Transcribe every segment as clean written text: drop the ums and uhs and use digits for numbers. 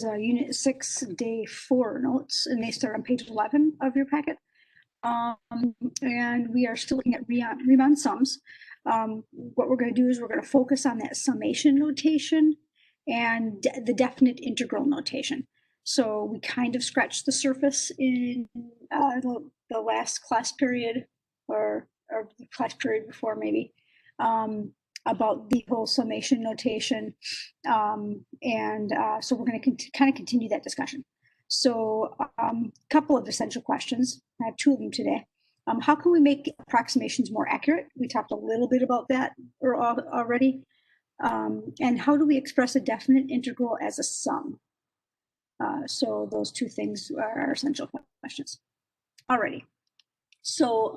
Unit 6, Day 4 notes, and they start on page 11 of your packet. And we are still looking at Riemann sums. What we're going to do is we're going to focus on that summation notation and the definite integral notation. So we kind of scratched the surface in the last class period, or the class period before maybe, about the whole summation notation. So we're going to kind of continue that discussion. So a couple of essential questions. I have two of them today. How can we make approximations more accurate? We talked a little bit about that already. And how do we express a definite integral as a sum? So those two things are essential questions. Alrighty. So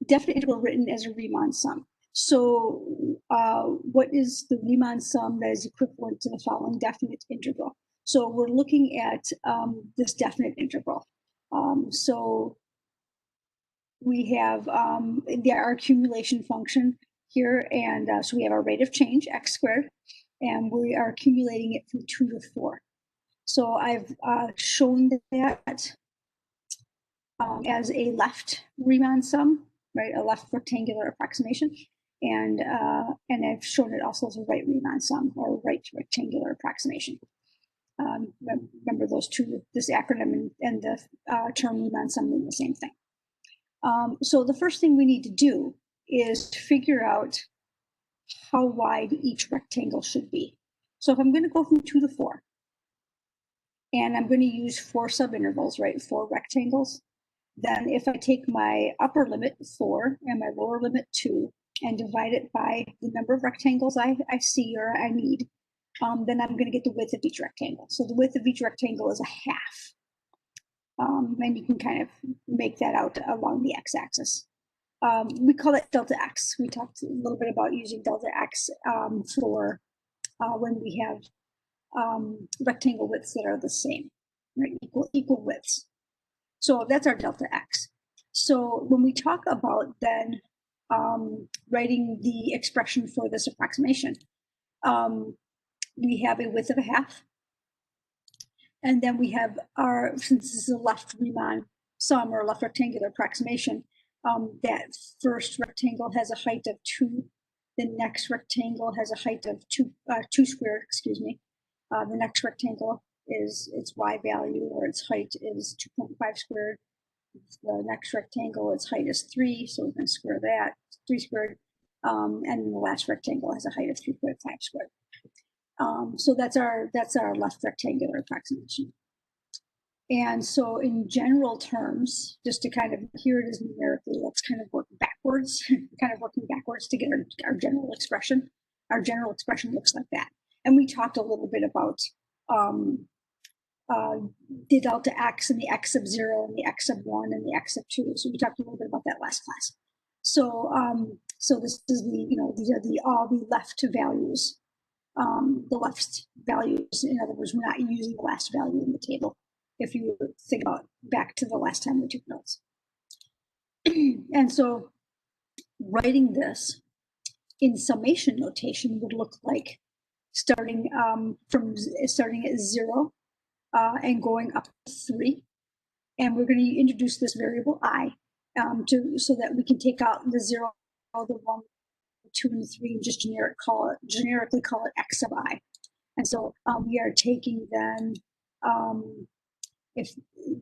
definite integral written as a Riemann sum. So what is the Riemann sum that is equivalent to the following definite integral? So we're looking at this definite integral. So we have our accumulation function here, and so we have our rate of change, x squared, and we are accumulating it from 2 to 4. So I've shown that as a left Riemann sum, right, a left rectangular approximation, and I've shown it also as a right Riemann sum, or right rectangular approximation. Remember those two, this acronym and the term Riemann sum mean the same thing. So the first thing we need to do is to figure out how wide each rectangle should be. So if I'm going to go from 2 to 4, and I'm going to use 4 subintervals, right, 4 rectangles, then if I take my upper limit 4 and my lower limit 2 and divide it by the number of rectangles I see or I need, then I'm going to get the width of each rectangle. So the width of each rectangle is a half. And you can kind of make that out along the x-axis. We call it delta x. We talked a little bit about using delta x for when we have rectangle widths that are the same, right? Equal widths. So that's our delta x. So when we talk about then writing the expression for this approximation, we have a width of a half. And then we have our, since this is a left Riemann sum or left rectangular approximation, that first rectangle has a height of 2. The next rectangle has a height of 2 squared, excuse me. The next rectangle is its y value, or its height is 2.5 squared. The next rectangle, its height is 3, so we're going to square that, 3 squared. And the last rectangle has a height of 3.5 squared. So that's our left rectangular approximation. And so in general terms, just to kind of, here it is numerically, let's kind of work backwards, working backwards to get our general expression. Our general expression looks like that. And we talked a little bit about the delta x and the x of 0 and the x of 1 and the x of 2. So we talked a little bit about that last class. So so this is these are all the left values. The left values, in other words, we're not using the last value in the table, if you think about back to the last time we took notes. And so writing this in summation notation would look like starting at 0 and going up to 3. And we're going to introduce this variable I so that we can take out the 0, the 1, 2, and 3, and just generically call it x of I. And so we are taking then, if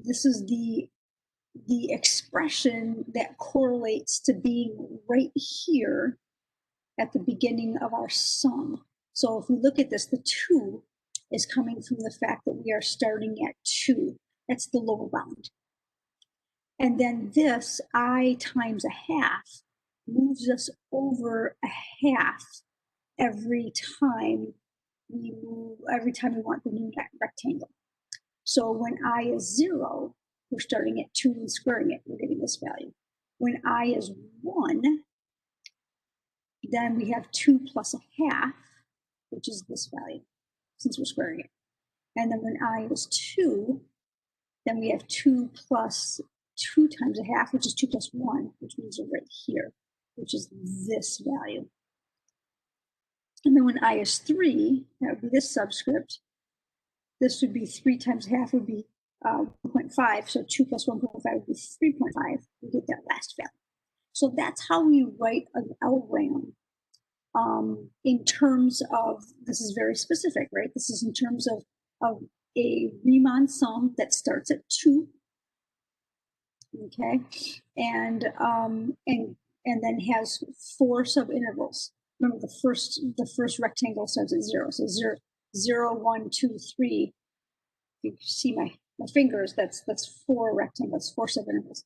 this is the expression that correlates to being right here at the beginning of our sum. So if we look at this, the 2 is coming from the fact that we are starting at 2. That's the lower bound. And then this I times a half moves us over a half every time we want the new rectangle. So when I is 0, we're starting at 2 and squaring it, we're getting this value. When I is 1, then we have 2 plus a half, which is this value, since we're squaring it. And then when I is 2, then we have 2 plus 2 times a half, which is 2 plus 1, which means we're right here, which is this value. And then when I is 3, that would be this subscript, this would be 3 times half would be 1.5. So 2 plus 1.5 would be 3.5. We get that last value. So that's how we write an LRAM in terms of, this is very specific, right? This is in terms of a Riemann sum that starts at 2, okay, and then has 4 subintervals. Remember, the first rectangle starts at 0, so 0, 0, 1, 2, 3. If you see my fingers, that's 4 rectangles, 4 subintervals.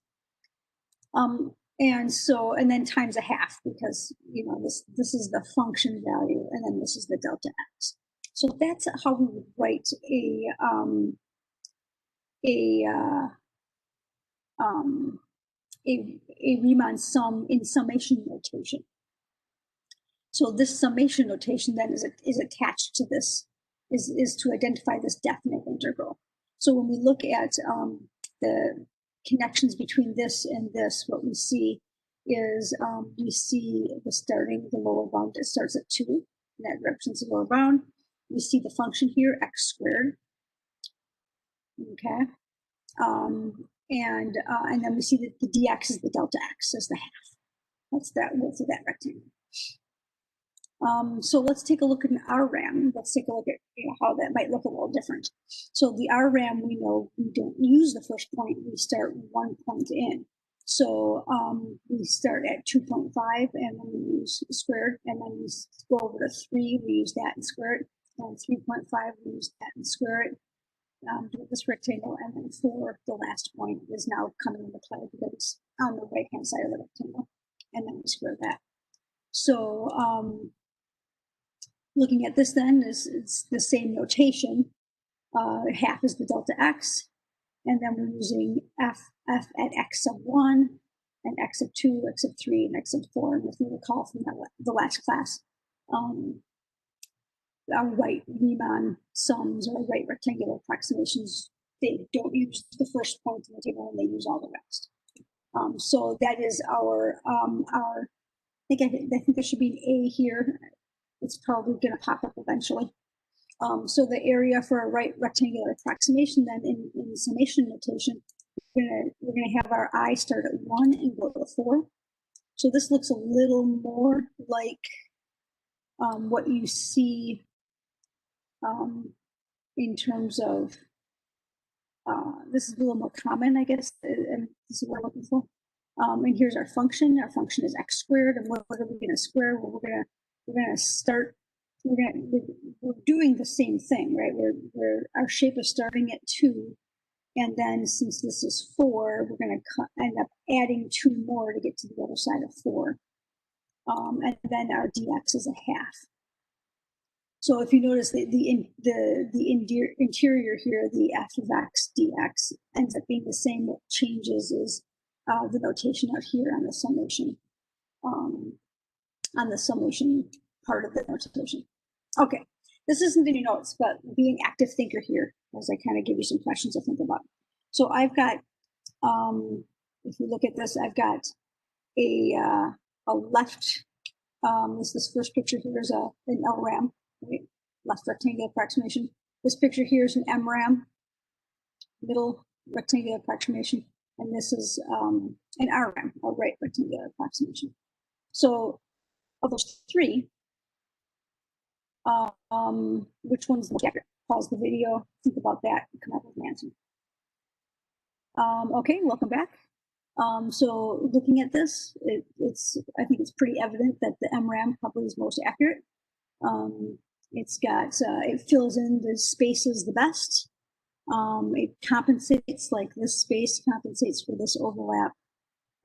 And then times a half, because this is the function value, and then this is the delta x. So that's how we would write a Riemann sum in summation notation. So this summation notation then is attached to this, is to identify this definite integral. So when we look at the connections between this and this, what we see is we see the lower bound that starts at 2, and that represents the lower bound. We see the function here, x squared, okay, and then we see that the dx is the delta x, as the half. That's that width of that rectangle. So let's take a look at an RRAM. Let's take a look at how that might look a little different. So the RRAM, we know we don't use the first point. We start 1 point in. So we start at 2.5, and then we use squared, and then we go over to 3. We use that and square it. And 3.5, we use that and square it. Do this rectangle, and then 4, the last point, is now coming into play because it's on the right-hand side of the rectangle, and then we square that. So looking at this then, it's the same notation. Half is the delta x, and then we're using f at x sub 1, and x sub 2, x sub 3, and x sub 4. And if you recall from the last class, our right Riemann sums or right rectangular approximations, they don't use the first point in the table, and they use all the rest. So that is our I think there should be an A here. It's probably going to pop up eventually. So the area for a right rectangular approximation, then in summation notation, we're gonna have our I start at 1 and go to 4. So this looks a little more like what you see in terms of this is a little more common, I guess, and this is what we're looking for. And here's our function. Our function is x squared, and what are we going to square? Well, we're going to start. We're doing the same thing, right? Our shape is starting at 2, and then since this is 4, we're going to end up adding 2 more to get to the other side of 4, and then our dx is a half. So if you notice the interior here, the f of x dx ends up being the same. What changes is the notation out here on the summation part of the notation. Okay, this isn't in your notes, but be an active thinker here as I kind of give you some questions to think about. So I've got, if you look at this, I've got a left. This first picture here is an LRAM, right? Left rectangular approximation. This picture here is an MRAM, middle rectangular approximation, and this is an RRAM, a right rectangular approximation. So of those 3, which one's the accurate? Pause the video, think about that, and come up with an answer. Okay, welcome back. So looking at this, I think it's pretty evident that the MRAM probably is most accurate. It's got, it fills in the spaces the best. It compensates, like this space compensates for this overlap.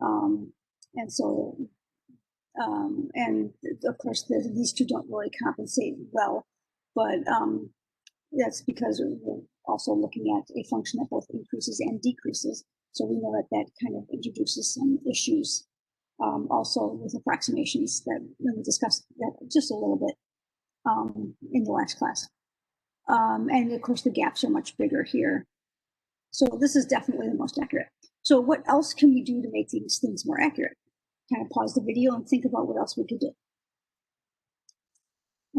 And so, and of course, these two don't really compensate well, but that's because we're also looking at a function that both increases and decreases. So we know that that kind of introduces some issues also with approximations that we discussed that just a little bit in the last class. And of course, the gaps are much bigger here. So this is definitely the most accurate. So what else can we do to make these things more accurate? Kind of pause the video and think about what else we could do.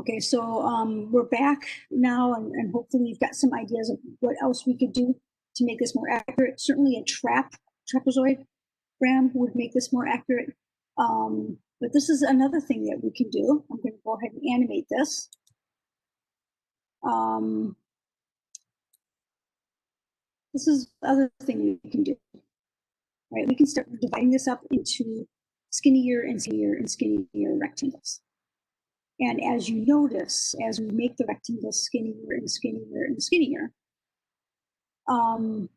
Okay, so we're back now, and hopefully we've got some ideas of what else we could do to make this more accurate. Certainly a trapezoid gram would make this more accurate. But this is another thing that we can do. I'm going to go ahead and animate this. This is the other thing we can do. Right, we can start dividing this up into skinnier and skinnier and skinnier rectangles. And as you notice, as we make the rectangles skinnier and skinnier and skinnier, the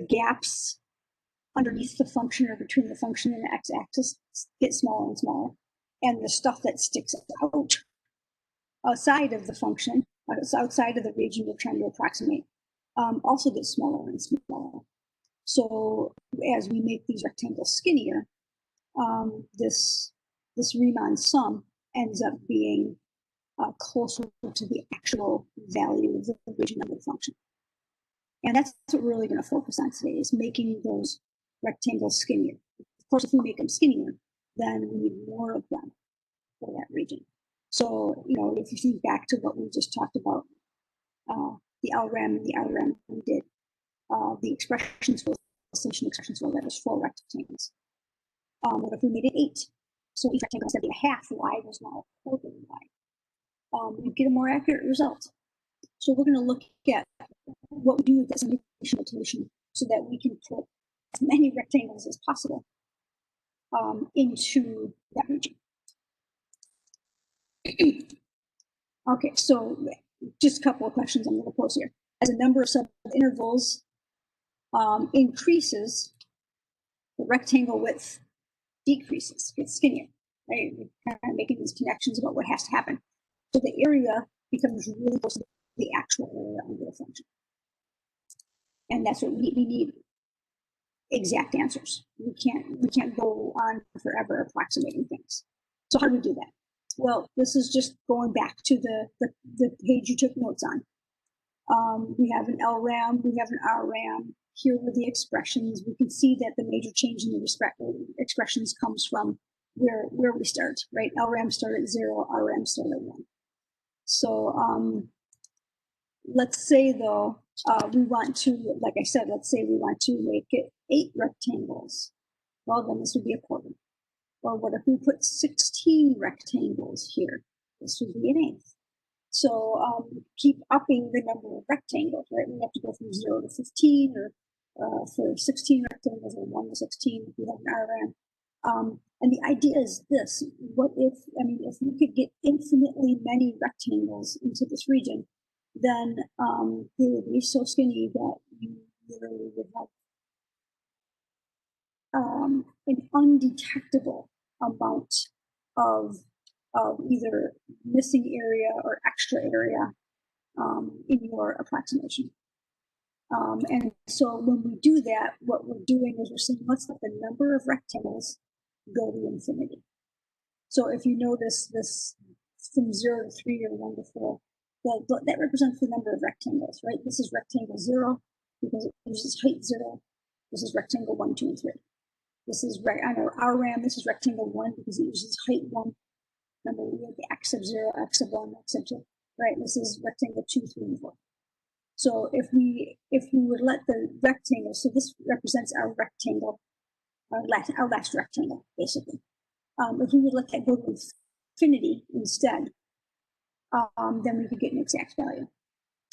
gaps underneath the function or between the function and the x-axis get smaller and smaller, and the stuff that sticks out outside of the function, outside of the region we're trying to approximate, also gets smaller and smaller. So as we make these rectangles skinnier, this Riemann sum ends up being closer to the actual value of the region of the function. And that's what we're really going to focus on today, is making those rectangles skinnier. Of course, if we make them skinnier, then we need more of them for that region. So, if you think back to what we just talked about, the LRAM and the LRAM we did, the expressions for the summation expressions for that was 4 rectangles. What if we made it 8? So each rectangle, instead of being a half wide, was now a quarter wide. You get a more accurate result. So we're going to look at what we do with this summation notation so that we can put as many rectangles as possible into that region. Okay, so just a couple of questions I'm going to pose here. As a number of subintervals increases, the rectangle width decreases, gets skinnier, right? We're kind of making these connections about what has to happen. So the area becomes really close to the actual area under the function. And that's what we need exact answers. We can't go on forever approximating things. So how do we do that? Well, this is just going back to the page you took notes on. We have an LRAM, we have an RRAM. Here are the expressions. We can see that the major change in the expressions comes from where we start, right? LRAM start at 0, RRAM start at 1. So let's say, though, we want to, like I said, let's say we want to make it 8 rectangles. Well, then this would be a quarter. Or what if we put 16 rectangles here? This would be an eighth. So keep upping the number of rectangles, right? We have to go from 0 to 15, or for 16 rectangles, or 1 to 16 if we have an RRAM. And the idea is this: what if we could get infinitely many rectangles into this region, then they would be so skinny that you literally would have an undetectable amount of either missing area or extra area in your approximation. And so when we do that, what we're doing is we're saying, let's let the number of rectangles go to infinity. So if you notice this from 0 to 3 or 1 to 4, well, that represents the number of rectangles, right? This is rectangle 0 because it uses height 0. This is rectangle 1, 2, and 3. This is on our RAM, this is rectangle 1 because it uses height 1. Remember, we have the x of 0, x of 1, x of 2, right? This is rectangle 2, 3, and 4. So if we would let the rectangle, so this represents our rectangle, our last rectangle, basically. If we would let that go to infinity instead, then we could get an exact value.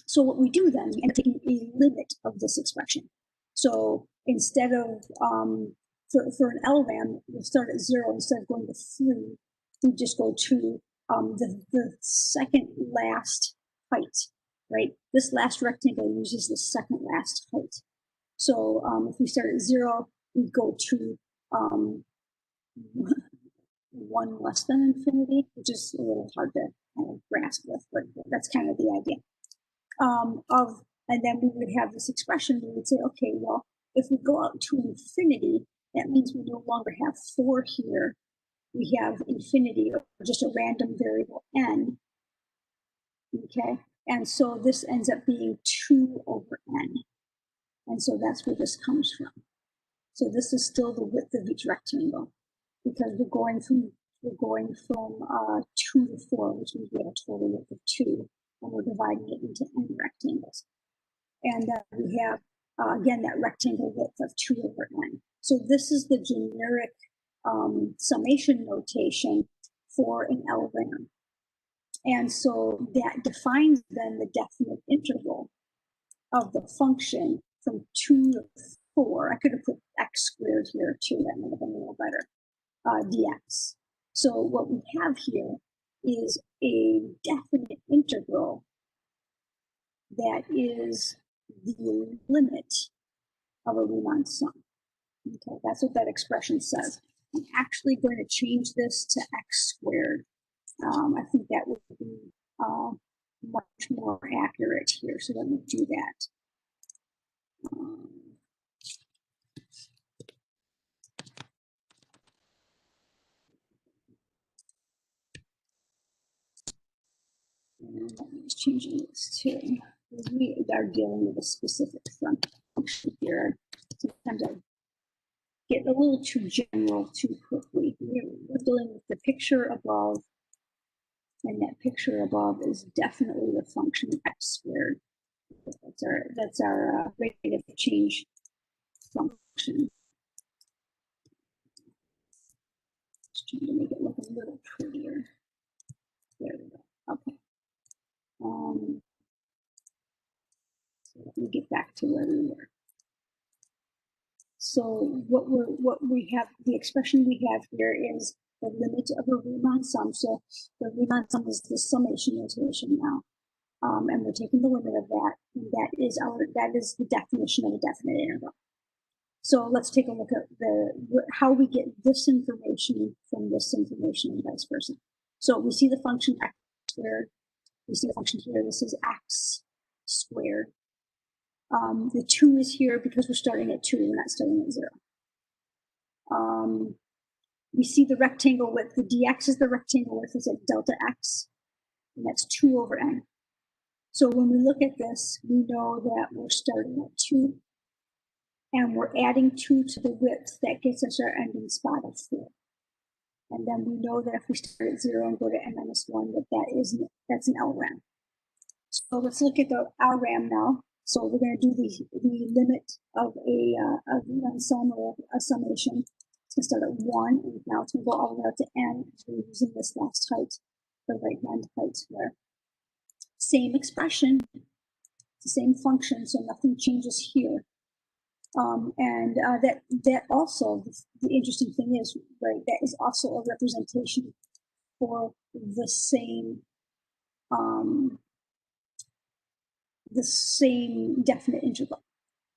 So what we do then, we end up taking a limit of this expression. So instead of, for an LRAM, we'll start at 0. Instead of going to 3, we just go to the second last height, right? This last rectangle uses the second last height. So if we start at 0, we go to 1 less than infinity, which is a little hard to kind of grasp with, but that's kind of the idea. And then we would have this expression. We would say, okay, well, if we go out to infinity, that means we no longer have 4 here. We have infinity, or just a random variable n. Okay, and so this ends up being 2 over n. And so that's where this comes from. So this is still the width of each rectangle, because we're going from we're going from 2 to 4, which means we have a total width of 2, and we're dividing it into n rectangles. And we have, again, that rectangle width of 2 over n. So this is the generic summation notation for an L-ram. And so that defines then the definite interval of the function from 2 to 4. I could have put x squared here too, that would have been a little better, dx. So what we have here is a definite integral that is the limit of a Riemann sum. Okay, that's what that expression says. I'm actually going to change this to x squared. I think that would be much more accurate here. So let me do that. And I'm just changing this to, we are dealing with a specific function here. Sometimes I get a little too general too quickly. We're dealing with the picture above, and that picture above is definitely the function x squared. That's our rate of change function. Just trying to make it look a little prettier. There we go. Okay. So let me get back to where we were. So what we have, the expression we have here is the limit of a Riemann sum. So the Riemann sum is the summation notation now, and we're taking the limit of that, and that is the definition of a definite interval. So let's take a look at how we get this information from this information and vice versa. So we see the function x squared. We see the function here. This is x squared. The 2 is here because we're starting at 2. We're not starting at 0. We see the rectangle width. The dx is the rectangle width is at delta x, and that's 2 over n. So when we look at this, we know that we're starting at 2, and we're adding 2 to the width. That gets us our ending spot of 4. And then we know that if we start at 0 and go to n minus 1, that's an L-ram. So let's look at the L-ram now. So we're going to do the limit of a Riemann sum or a summation. It's going to start at 1, and now it's going to go all the way out to n. So we're using this last height, the right-hand height there. Same expression, it's the same function, so nothing changes here. That also, the interesting thing is, right, that is also a representation for the same definite integral.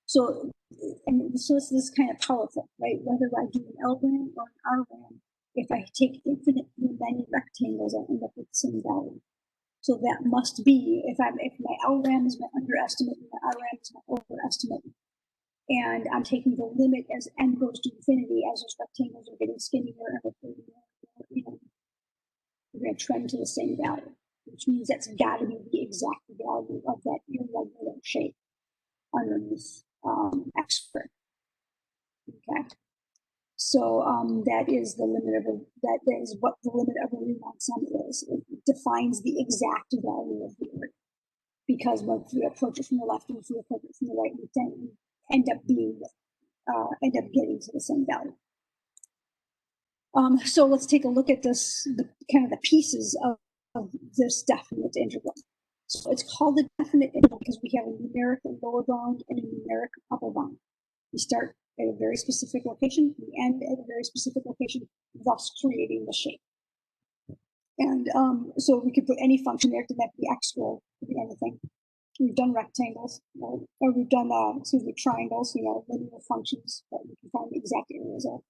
So this is kind of powerful, right? Whether I do an L-ram or an R-ram, if I take infinitely many rectangles, I end up with the same value. So that must be, if my L-ram is my underestimate and my R-ram is my overestimate, and I'm taking the limit as n goes to infinity, as those rectangles are getting skinnier and we're going to trend to the same value, which means that's got to be the exact value of that irregular shape underneath x squared. Okay, so that is the limit of that is what the limit of a Riemann sum is. It defines the exact value of the area, because when we approach it from the left and if we approach it from the right, we then end up getting to the same value. So let's take a look at this, the pieces of this definite integral. So it's called a definite integral because we have a numeric lower bound and a numeric upper bound. We start at a very specific location, we end at a very specific location, thus creating the shape. And so we could put any function there. It doesn't have to be x squared, it could be anything. We've done rectangles, or we've done triangles, linear functions that we can find the exact areas of.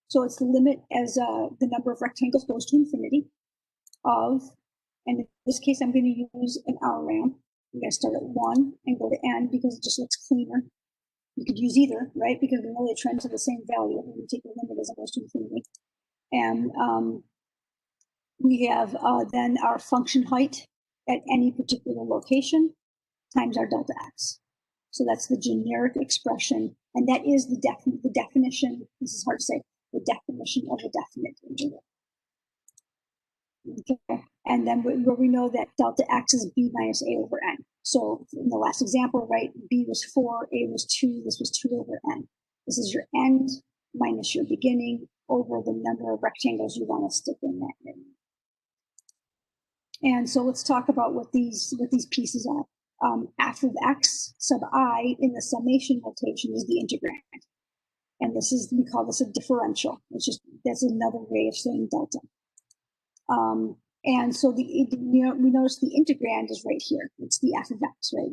So it's the limit as the number of rectangles goes to infinity of, and in this case, I'm going to use an L-ram. I'm going to start at 1 and go to n because it just looks cleaner. You could use either, right? Because we know they trend to the same value when we take the limit as it goes to infinity. And we have then our function height at any particular location times our delta x. So that's the generic expression, and that is the definition. This is hard to say. The definition of a definite integral. Okay, and then where we know that delta x is b minus a over n. So in the last example, right, b was 4, a was 2, this was 2 over n. This is your end minus your beginning over the number of rectangles you want to stick in that. And so let's talk about what these pieces are. F of x sub I in the summation notation is the integrand. And this is, we call this a differential. It's just, that's another way of saying delta. And so we notice the integrand is right here. It's the f of x, right?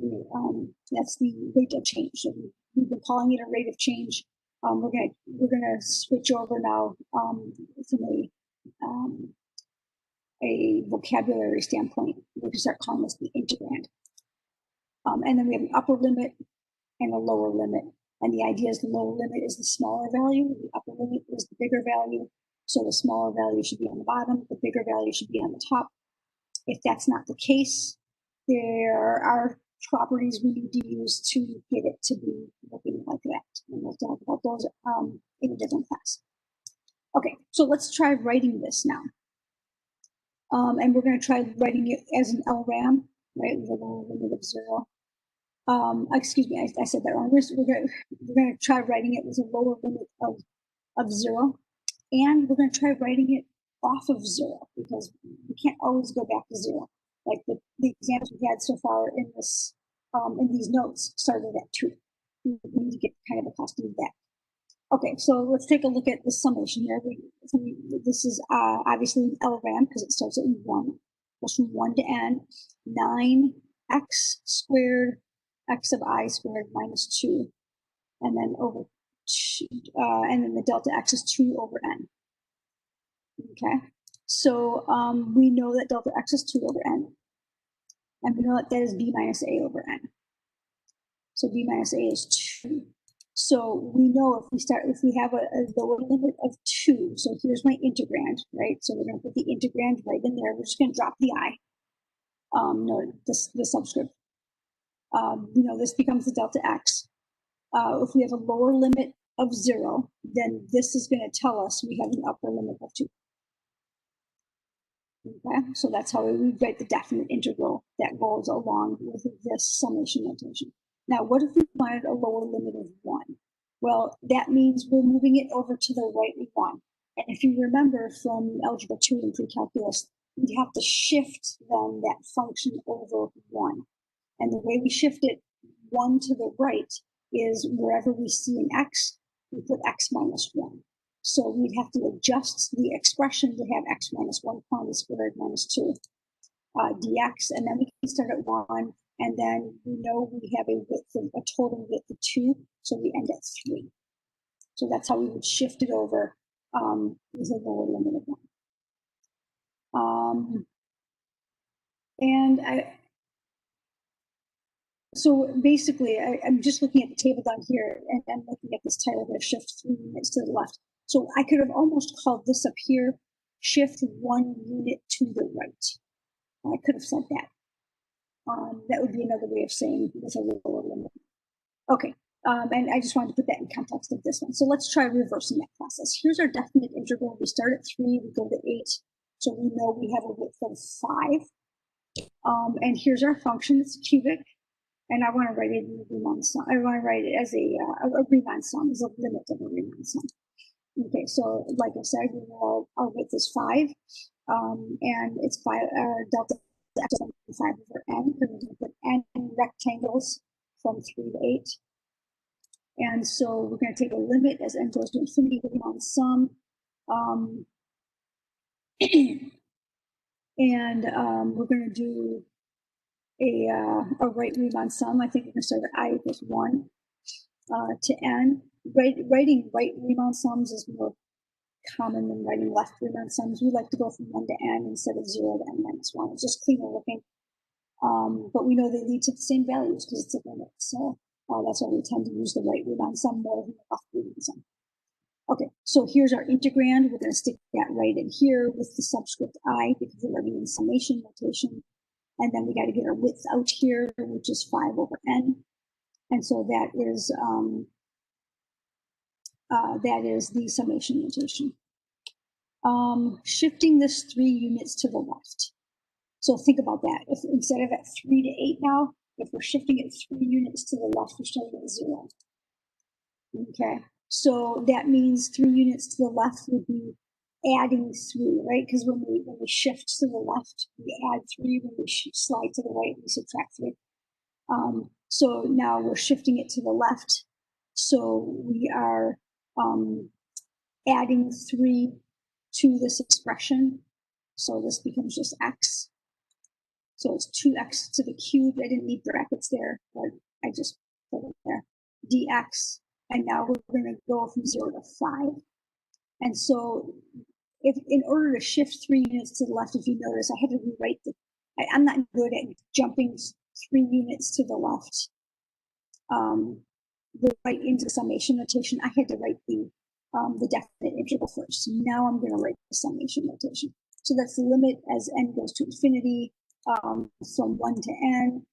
That's the rate of change. So we've been calling it a rate of change. We're gonna switch over now from a vocabulary standpoint. We can start calling this the integrand. And then we have an upper limit and a lower limit. And the idea is the lower limit is the smaller value, the upper limit is the bigger value. So the smaller value should be on the bottom, the bigger value should be on the top. If that's not the case, there are properties we need to use to get it to be looking like that. And we'll talk about those in a different class. Okay, so let's try writing this now. And we're going to try writing it as an LRAM, right, with a lower limit of 0. Excuse me, I said that wrong. We're going to try writing it with a lower limit of 0. And we're going to try writing it off of 0 because we can't always go back to 0. Like the examples we had so far in this in these notes started at 2. We need to get kind of accustomed to that. Okay, so let's take a look at the summation here. This is obviously an LRAM because it starts at 1. Goes from 1 to n. 9x squared x of I squared minus 2, and then over 2, and then the delta x is 2 over n. Okay, so we know that delta x is 2 over n, and we know that that is b minus a over n. So b minus a is 2. So we know if we have a lower limit of 2, so here's my integrand, right? So we're going to put the integrand right in there. We're just going to drop the I, no, the subscript. We know this becomes the delta x. If we have a lower limit of 0, then this is going to tell us we have an upper limit of 2. Okay, so that's how we write the definite integral that goes along with this summation notation. Now, what if we wanted a lower limit of 1? Well, that means we're moving it over to the right 1. And if you remember from Algebra 2 and pre-calculus, we have to shift then that function over 1. And the way we shift it 1 to the right is wherever we see an x, we put x minus 1. So we'd have to adjust the expression to have x minus 1 quantity squared minus 2 dx, and then we can start at 1, and then we know we have a total width of 2, so we end at 3. So that's how we would shift it over with a lower limit of 1. So basically, I'm just looking at the table down here, and I'm looking at this title here, shift 3 units to the left. So I could have almost called this up here, shift 1 unit to the right. I could have said that. That would be another way of saying with a lower limit. Okay, and I just wanted to put that in context of this one. So let's try reversing that process. Here's our definite integral. We start at 3, we go to 8. So we know we have a width of 5. And here's our function, it's cubic. And I want to write it in a Riemann sum. I want to write it as a Riemann sum, as a limit of a Riemann sum. Okay, so like I said, our width is 5, and it's 5 delta x 5 over n. We're going to put n rectangles from 3 to 8, and so we're going to take a limit as n goes to infinity with Riemann sum, and we're going to do a right Riemann sum. I think we're going to start at I equals 1 to n. Writing right Riemann sums is more common than writing left Riemann sums. We like to go from 1 to n instead of 0 to n minus 1. It's just cleaner looking. But we know they lead to the same values because it's a limit. So that's why we tend to use the right Riemann sum more than the left Riemann sum. Okay, so here's our integrand. We're going to stick that right in here with the subscript I because we're writing in summation notation. And then we got to get our width out here, which is 5 over n. And so that is the summation notation. shifting this 3 units to the left. So think about that. If instead of at 3 to 8 now, if we're shifting it 3 units to the left, we're starting at 0. Okay, so that means 3 units to the left would be adding 3, right? Because when we shift to the left, we add 3. When we slide to the right, we subtract 3. So now we're shifting it to the left. So we are adding 3 to this expression. So this becomes just x. So it's 2x to the cube. I didn't need brackets there, but I just put it there. dx. And now we're going to go from 0 to 5. And so if in order to shift 3 units to the left, if you notice, I had to rewrite I'm not good at jumping 3 units to the left right into summation notation. I had to write the definite integral first. So now I'm going to write the summation notation. So that's the limit as n goes to infinity from 1 to n.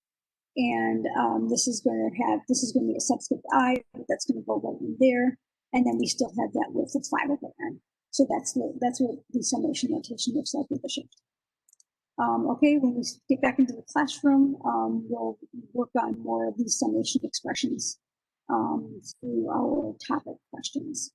And this is going to be a subscript I, but that's going to go right in there. And then we still have that width of 5 over n. So that's what the summation notation looks like with the shift. Okay, when we get back into the classroom, we'll work on more of these summation expressions through our topic questions.